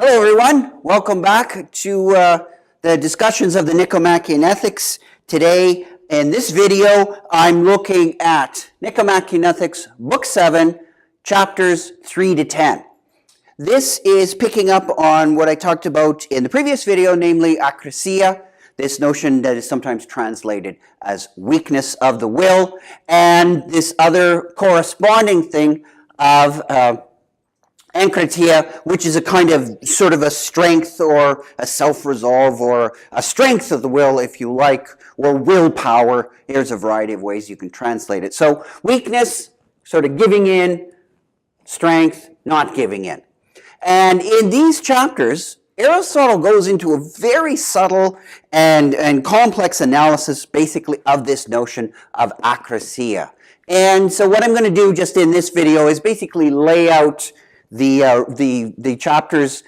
Hello everyone, welcome back to the discussions of the Nicomachean Ethics. Today in this video I'm looking at Nicomachean Ethics Book 7, chapters 3 to 10. This is picking up on what I talked about in the previous video, namely akrasia, this notion that is sometimes translated as weakness of the will, and this other corresponding thing of enkratia, which is a kind of sort of a strength or a self-resolve or a strength of the will, if you like, or willpower. There's a variety of ways you can translate it. So weakness, sort of giving in, strength, not giving in. And in these chapters, Aristotle goes into a very subtle and complex analysis basically of this notion of akrasia. And so what I'm going to do just in this video is basically lay out the chapters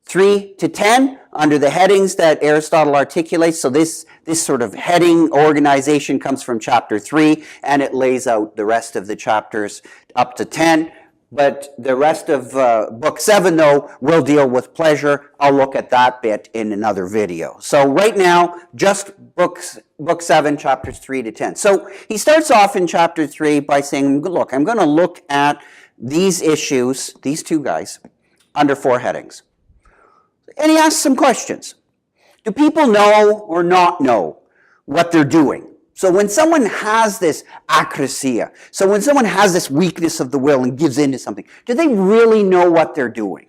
3 to 10 under the headings that Aristotle articulates. So this sort of heading organization comes from chapter 3, and it lays out the rest of the chapters up to 10. But the rest of book 7, though, will deal with pleasure. I'll look at that bit in another video. So right now, just book 7, chapters 3 to 10. So he starts off in chapter 3 by saying, look, I'm going to look at these issues, these two guys, under 4 headings. And he asks some questions. Do people know or not know what they're doing? So when someone has this akrasia, so when someone has this weakness of the will and gives in to something, do they really know what they're doing?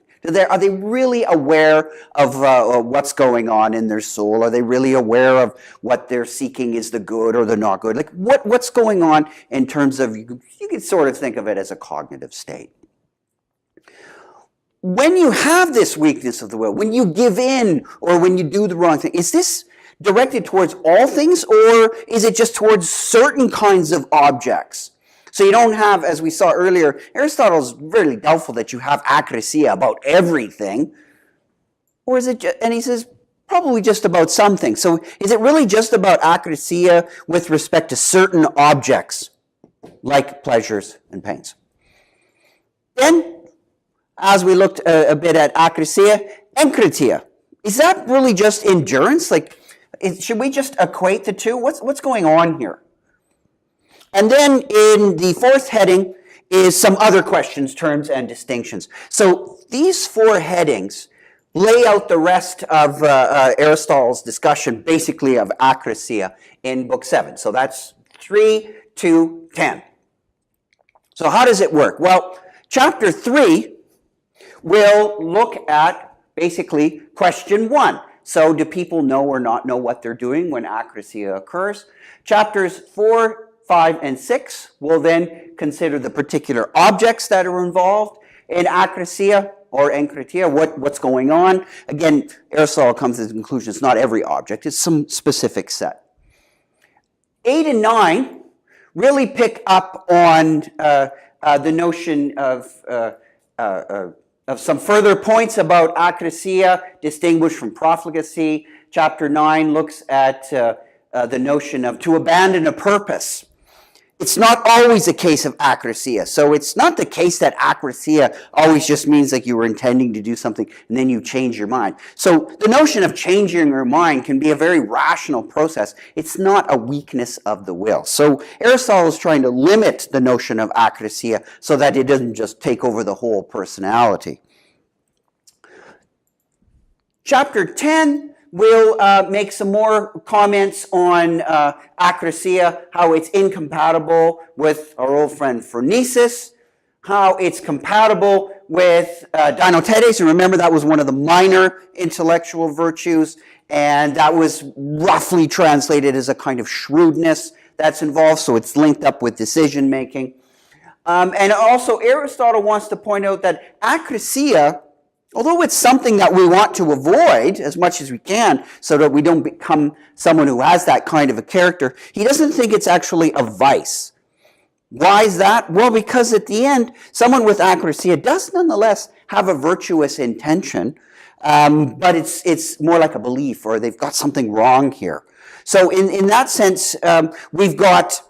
Are they really aware of what's going on in their soul? Are they really aware of what they're seeking is the good or the not good? Like what's going on in terms of, you can sort of think of it as a cognitive state. When you have this weakness of the will, when you give in or when you do the wrong thing, is this directed towards all things, or is it just towards certain kinds of objects? So you don't have, as we saw earlier, Aristotle's really doubtful that you have akrasia about everything. Or is it, and he says, probably just about something. So is it really just about akrasia with respect to certain objects, like pleasures and pains? Then, as we looked a bit at akrasia, enkratia, is that really just endurance? Like, should we just equate the two? What's going on here? And then in the 4th heading is some other questions, terms, and distinctions. So these 4 headings lay out the rest of Aristotle's discussion, basically, of akrasia in book 7. So that's 3 to 10. So how does it work? Well, chapter 3 will look at basically question 1. So do people know or not know what they're doing when akrasia occurs? Chapters 4, 5, and 6 will then consider the particular objects that are involved in akrasia or enkratia, what's going on. Again, Aristotle comes to the conclusion it's not every object, it's some specific set. 8 and 9 really pick up on the notion of some further points about akrasia distinguished from profligacy. Chapter 9 looks at the notion of to abandon a purpose. It's not always a case of akrasia. So it's not the case that akrasia always just means like you were intending to do something and then you change your mind. So the notion of changing your mind can be a very rational process. It's not a weakness of the will. So Aristotle is trying to limit the notion of akrasia so that it doesn't just take over the whole personality. Chapter 10 will make some more comments on akrasia, how it's incompatible with our old friend phronesis, how it's compatible with dinotetes, and remember that was one of the minor intellectual virtues, and that was roughly translated as a kind of shrewdness that's involved, so it's linked up with decision making. And also Aristotle wants to point out that akrasia, although it's something that we want to avoid as much as we can so that we don't become someone who has that kind of a character, he doesn't think it's actually a vice. Why is that? Well, because at the end, someone with akrasia does nonetheless have a virtuous intention, but it's more like a belief, or they've got something wrong here. So in that sense, we've got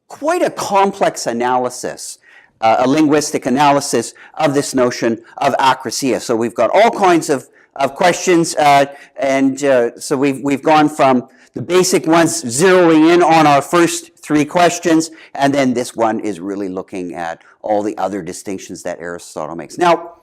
quite a complex analysis a linguistic analysis of this notion of acrasia. So we've got all kinds of questions, so we've gone from the basic ones, zeroing in on our first three questions, and then this one is really looking at all the other distinctions that Aristotle makes. Now,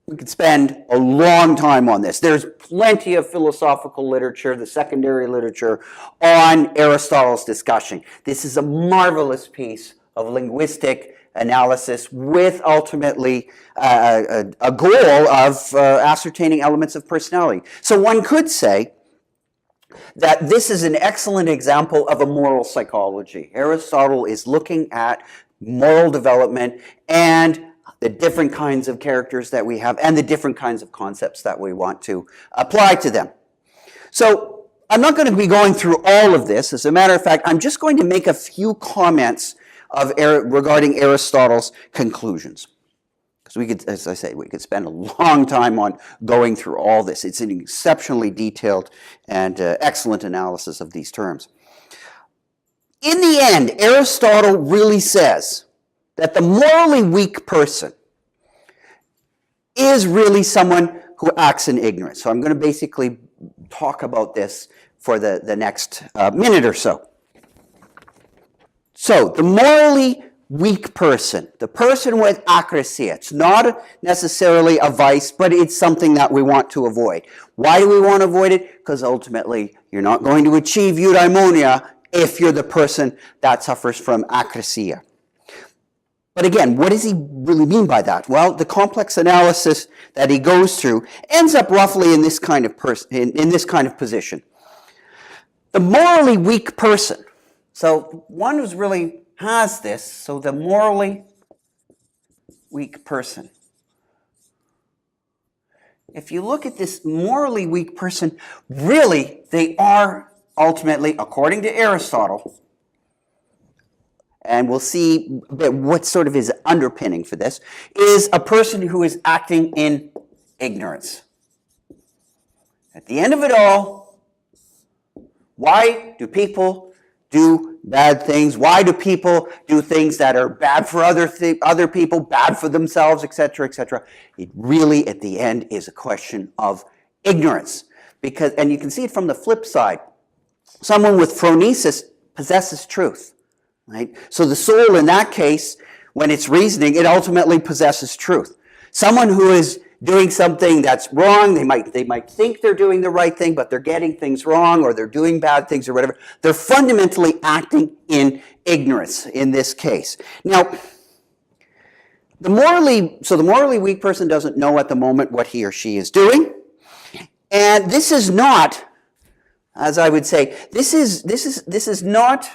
we could spend a long time on this. There's plenty of philosophical literature, the secondary literature, on Aristotle's discussion. This is a marvelous piece of linguistic analysis with ultimately a goal of ascertaining elements of personality. So one could say that this is an excellent example of a moral psychology. Aristotle is looking at moral development and the different kinds of characters that we have and the different kinds of concepts that we want to apply to them. So I'm not going to be going through all of this. As a matter of fact, I'm just going to make a few comments regarding Aristotle's conclusions. Because we could, as I say, we could spend a long time on going through all this. It's an exceptionally detailed and excellent analysis of these terms. In the end, Aristotle really says that the morally weak person is really someone who acts in ignorance. So I'm going to basically talk about this for the next minute or so. So the morally weak person, the person with acrasia, it's not necessarily a vice, but it's something that we want to avoid. Why do we want to avoid it? Because ultimately you're not going to achieve eudaimonia if you're the person that suffers from acrasia. But again, what does he really mean by that? Well, the complex analysis that he goes through ends up roughly in this kind of in this kind of position. The morally weak person. So one who really has this, so the morally weak person. If you look at this morally weak person, really they are ultimately, according to Aristotle, and we'll see what sort of is underpinning for this, is a person who is acting in ignorance. At the end of it all, why do people do bad things? Why do people do things that are bad for other people, bad for themselves, etc., etc.? It really, at the end, is a question of ignorance. And you can see it from the flip side. Someone with phronesis possesses truth. Right? So the soul in that case, when it's reasoning, it ultimately possesses truth. Someone who is doing something that's wrong, they might think they're doing the right thing, but they're getting things wrong, or they're doing bad things or whatever. They're fundamentally acting in ignorance in this case. Now, the morally weak person doesn't know at the moment what he or she is doing. And this is not, as I would say, this is not,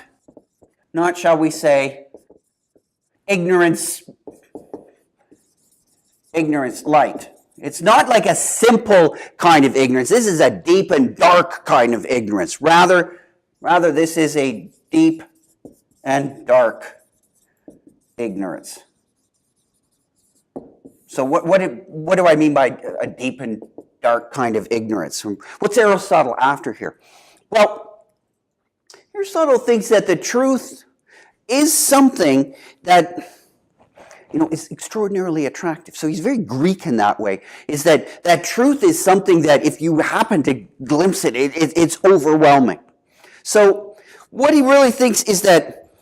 shall we say, ignorance light. It's not like a simple kind of ignorance. This is a deep and dark kind of ignorance. Rather this is a deep and dark ignorance. So what do I mean by a deep and dark kind of ignorance? What's Aristotle after here? Well, Aristotle thinks that the truth is something that is extraordinarily attractive. So he's very Greek in that way, is that truth is something that if you happen to glimpse it, it's overwhelming. So what he really thinks is that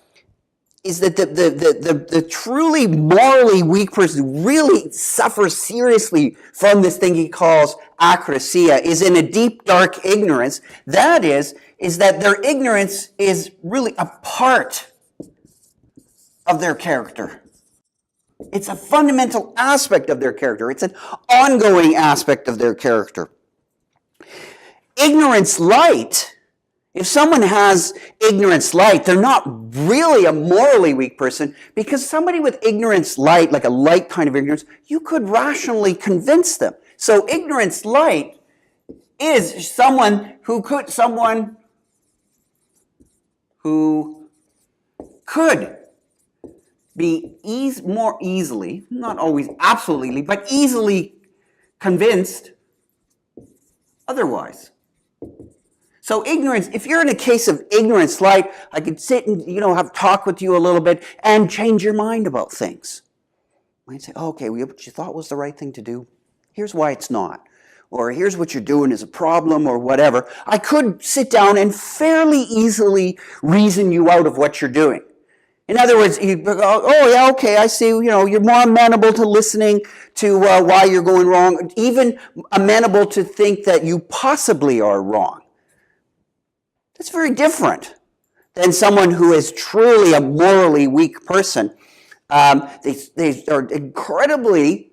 the truly morally weak person who really suffers seriously from this thing he calls acrasia is in a deep, dark ignorance. That is that their ignorance is really a part of their character. It's a fundamental aspect of their character. It's an ongoing aspect of their character. Ignorance light, if someone has ignorance light, they're not really a morally weak person, because somebody with ignorance light, like a light kind of ignorance, you could rationally convince them. So ignorance light is someone who could be more easily, not always absolutely, but easily convinced otherwise. So ignorance, if you're in a case of ignorance light, I could sit and, have talk with you a little bit and change your mind about things. might say, oh, okay, what you thought was the right thing to do, here's why it's not. Or here's what you're doing is a problem or whatever. I could sit down and fairly easily reason you out of what you're doing. In other words, you go, oh yeah, okay, I see, you're more amenable to listening to why you're going wrong, even amenable to think that you possibly are wrong. That's very different than someone who is truly a morally weak person. They are incredibly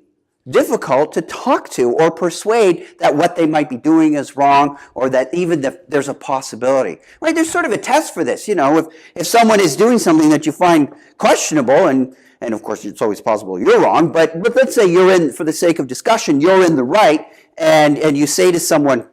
difficult to talk to or persuade that what they might be doing is wrong, or that even there's a possibility. Right? There's sort of a test for this. If someone is doing something that you find questionable, and of course it's always possible you're wrong, but let's say you're in, for the sake of discussion, you're in the right, and you say to someone,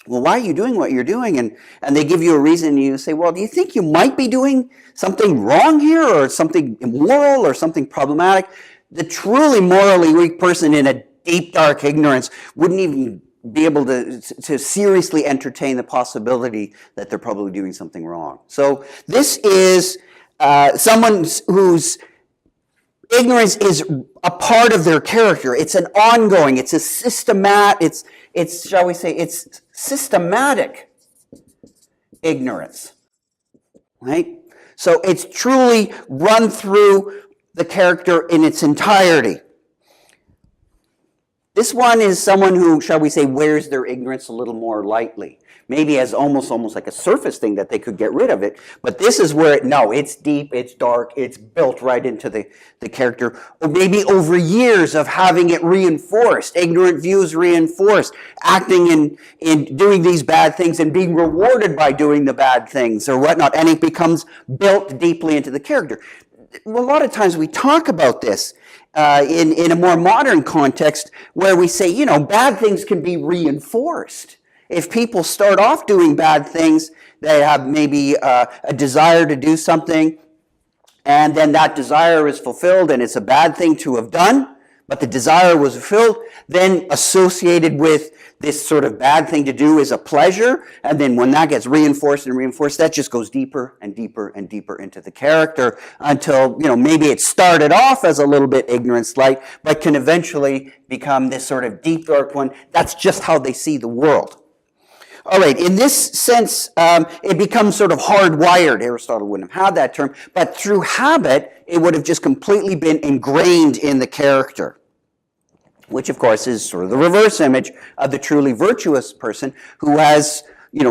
well, why are you doing what you're doing? And they give you a reason, and you say, well, do you think you might be doing something wrong here, or something immoral, or something problematic? The truly morally weak person in a deep, dark ignorance wouldn't even be able to seriously entertain the possibility that they're probably doing something wrong. So this is someone whose ignorance is a part of their character. It's an ongoing, it's a systematic, shall we say, it's systematic ignorance, right? So it's truly run through the character in its entirety. This one is someone who, shall we say, wears their ignorance a little more lightly. Maybe as almost like a surface thing that they could get rid of it. But this is where it's deep, it's dark, it's built right into the character. Or maybe over years of having it reinforced, ignorant views reinforced, acting in doing these bad things and being rewarded by doing the bad things or whatnot. And it becomes built deeply into the character. A lot of times we talk about this in a more modern context where we say, bad things can be reinforced. If people start off doing bad things, they have maybe a desire to do something, and then that desire is fulfilled, and it's a bad thing to have done, but the desire was fulfilled, then associated with this sort of bad thing to do is a pleasure, and then when that gets reinforced and reinforced, that just goes deeper and deeper and deeper into the character until, maybe it started off as a little bit ignorance-like, but can eventually become this sort of deep, dark one. That's just how they see the world. All right, in this sense, it becomes sort of hardwired. Aristotle wouldn't have had that term, but through habit, it would have just completely been ingrained in the character, which of course is sort of the reverse image of the truly virtuous person who has,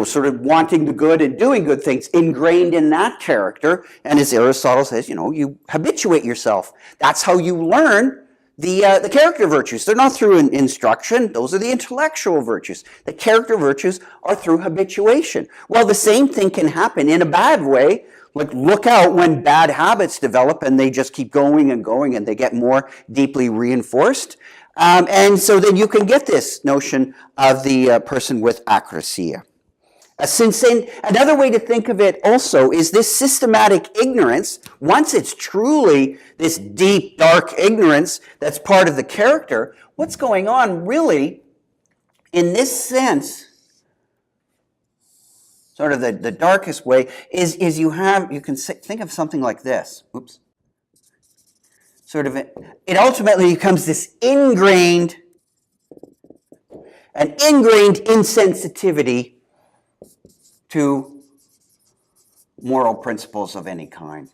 sort of wanting the good and doing good things ingrained in that character. And as Aristotle says, you habituate yourself. That's how you learn the character virtues. They're not through instruction. Those are the intellectual virtues. The character virtues are through habituation. Well, the same thing can happen in a bad way. Like, look out when bad habits develop and they just keep going and going and they get more deeply reinforced. And so then you can get this notion of the person with acrosia. Since then, another way to think of it also is this systematic ignorance. Once it's truly this deep, dark ignorance that's part of the character, what's going on really, in this sense, sort of the darkest way, is you can think of something like this. Oops. Sort of, it ultimately becomes this ingrained insensitivity to moral principles of any kind.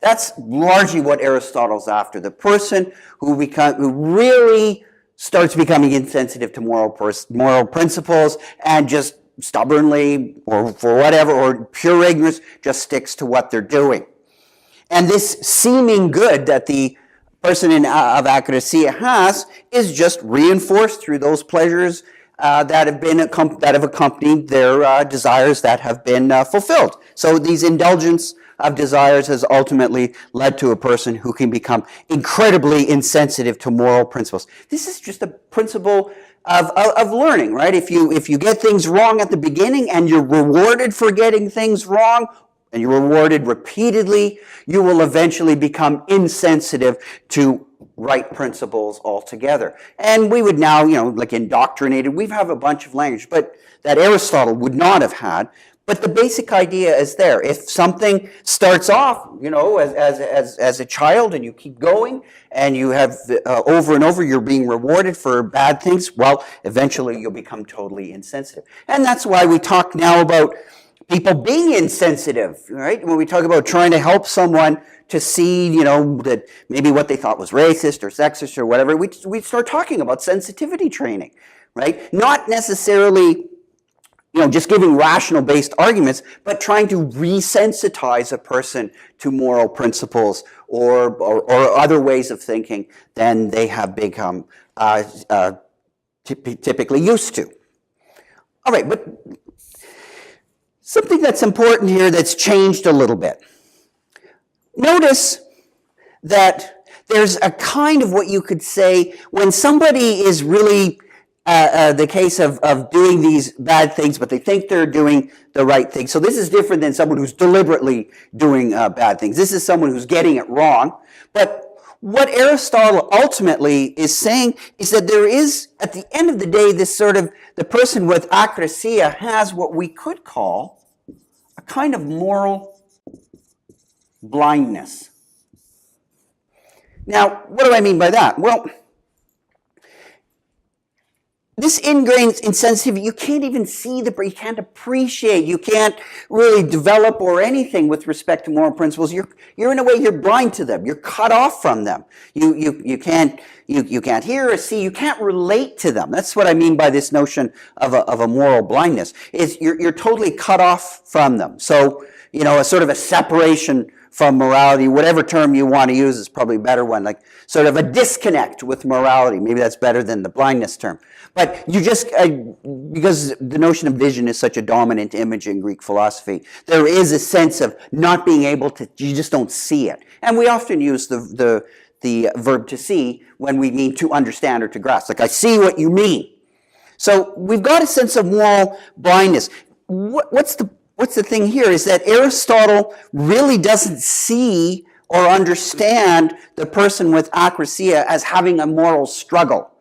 That's largely what Aristotle's after. The person who really starts becoming insensitive to moral principles and just stubbornly, or for whatever, or pure ignorance, just sticks to what they're doing. And this seeming good that the person of acrosia has is just reinforced through those pleasures that have accompanied their desires that have been fulfilled. So these indulgence of desires has ultimately led to a person who can become incredibly insensitive to moral principles. This is just a principle of learning, right? If you get things wrong at the beginning and you're rewarded for getting things wrong, and you're rewarded repeatedly, you will eventually become insensitive to right principles altogether. And we would now, like indoctrinated, we have a bunch of language, but that Aristotle would not have had. But the basic idea is there. If something starts off, as a child, and you keep going, and you have over and over, you're being rewarded for bad things, well, eventually you'll become totally insensitive. And that's why we talk now about people being insensitive, right? When we talk about trying to help someone to see, that maybe what they thought was racist or sexist or whatever, we start talking about sensitivity training, right? Not necessarily just giving rational-based arguments, but trying to resensitize a person to moral principles or other ways of thinking than they have become typically used to. All right, but something that's important here that's changed a little bit. Notice that there's a kind of what you could say when somebody is really the case of doing these bad things, but they think they're doing the right thing. So this is different than someone who's deliberately doing bad things. This is someone who's getting it wrong. But what Aristotle ultimately is saying is that there is, at the end of the day, this sort of, the person with akrasia has what we could call a kind of moral blindness. Now, what do I mean by that? Well, this ingrained insensitivity, you can't even see you can't appreciate, you can't really develop or anything with respect to moral principles. You're in a way, you're blind to them. You're cut off from them. You can't hear or see, you can't relate to them. That's what I mean by this notion of a moral blindness. You're totally cut off from them. So, a sort of a separation from morality, whatever term you want to use is probably a better one, like sort of a disconnect with morality. Maybe that's better than the blindness term. But you just, because the notion of vision is such a dominant image in Greek philosophy, there is a sense of not being able to, you just don't see it. And we often use the verb to see when we mean to understand or to grasp. Like, I see what you mean. So we've got a sense of moral blindness. What's the thing here is that Aristotle really doesn't see or understand the person with akrasia as having a moral struggle.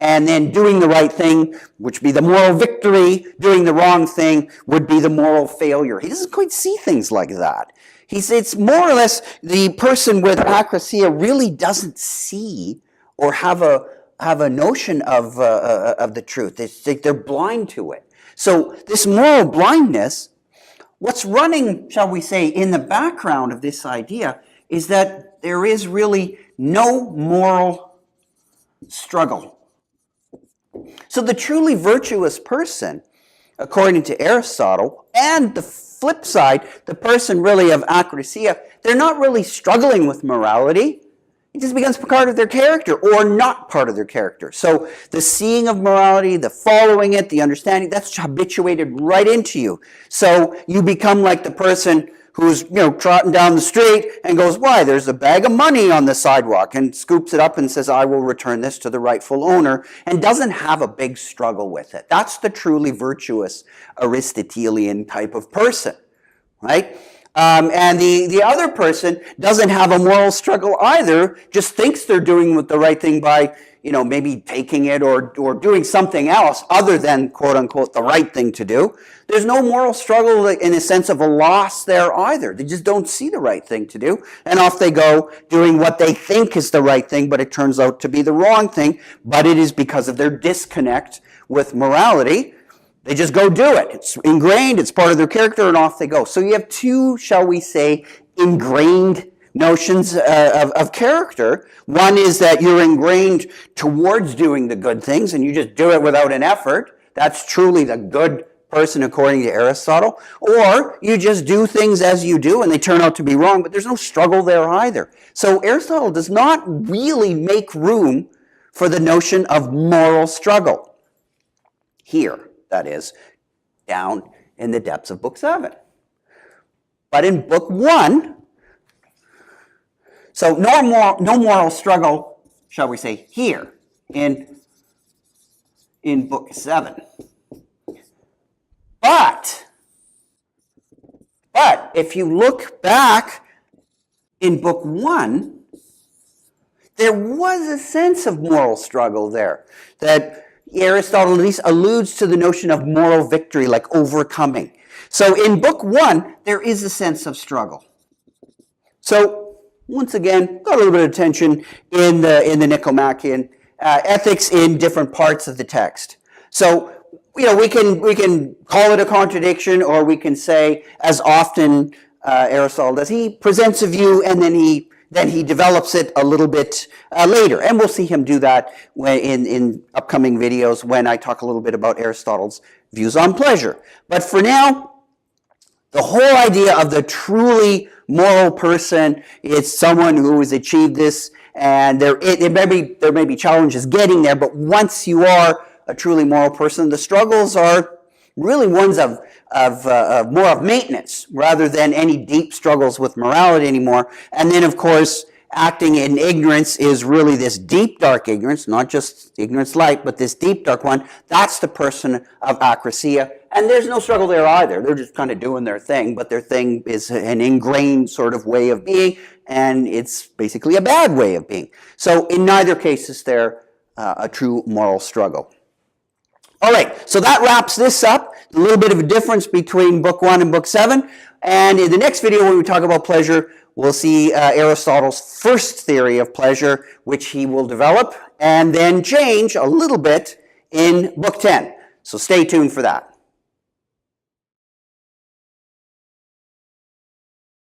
And then doing the right thing, which would be the moral victory, doing the wrong thing would be the moral failure. He doesn't quite see things like that. It's more or less the person with akrasia really doesn't see or have a notion of the truth. They're blind to it. So this moral blindness, what's running, shall we say, in the background of this idea is that there is really no moral struggle. So the truly virtuous person, according to Aristotle, and the flip side, the person really of akrasia, they're not really struggling with morality. It just becomes part of their character or not part of their character. So the seeing of morality, the following it, the understanding, that's habituated right into you. So you become like the person who's, trotting down the street and goes, why, there's a bag of money on the sidewalk, and scoops it up and says, I will return this to the rightful owner, and doesn't have a big struggle with it. That's the truly virtuous Aristotelian type of person, right? And the other person doesn't have a moral struggle either, just thinks they're doing the right thing by, maybe taking it or doing something else other than, quote unquote, the right thing to do. There's no moral struggle in a sense of a loss there either. They just don't see the right thing to do. And off they go doing what they think is the right thing, but it turns out to be the wrong thing. But it is because of their disconnect with morality. They just go do it. It's ingrained, it's part of their character, and off they go. So you have two, shall we say, ingrained notions of character. One is that you're ingrained towards doing the good things, and you just do it without an effort. That's truly the good person according to Aristotle. Or you just do things as you do, and they turn out to be wrong, but there's no struggle there either. So Aristotle does not really make room for the notion of moral struggle. Here, that is, down in the depths of Book 7. But in Book 1, so no moral struggle, shall we say, here in Book 7. But if you look back in Book 1, there was a sense of moral struggle there. That, Aristotle at least alludes to the notion of moral victory, like overcoming. So in book 1, there is a sense of struggle. So once again, got a little bit of tension in the Nicomachean ethics in different parts of the text. So we can call it a contradiction, or we can say, as often Aristotle does, he presents a view and then he develops it a little bit later. And we'll see him do that in upcoming videos when I talk a little bit about Aristotle's views on pleasure. But for now, the whole idea of the truly moral person is someone who has achieved this, and there may be challenges getting there, but once you are a truly moral person, the struggles are really ones of more of maintenance rather than any deep struggles with morality anymore. And then, of course, acting in ignorance is really this deep, dark ignorance, not just ignorance light, but this deep, dark one. That's the person of acrasia. And there's no struggle there either. They're just kind of doing their thing, but their thing is an ingrained sort of way of being, and it's basically a bad way of being. So in neither case is there a true moral struggle. All right, so that wraps this up. A little bit of a difference between book 1 and book 7. And in the next video, when we talk about pleasure, we'll see Aristotle's first theory of pleasure, which he will develop and then change a little bit in book 10. So stay tuned for that.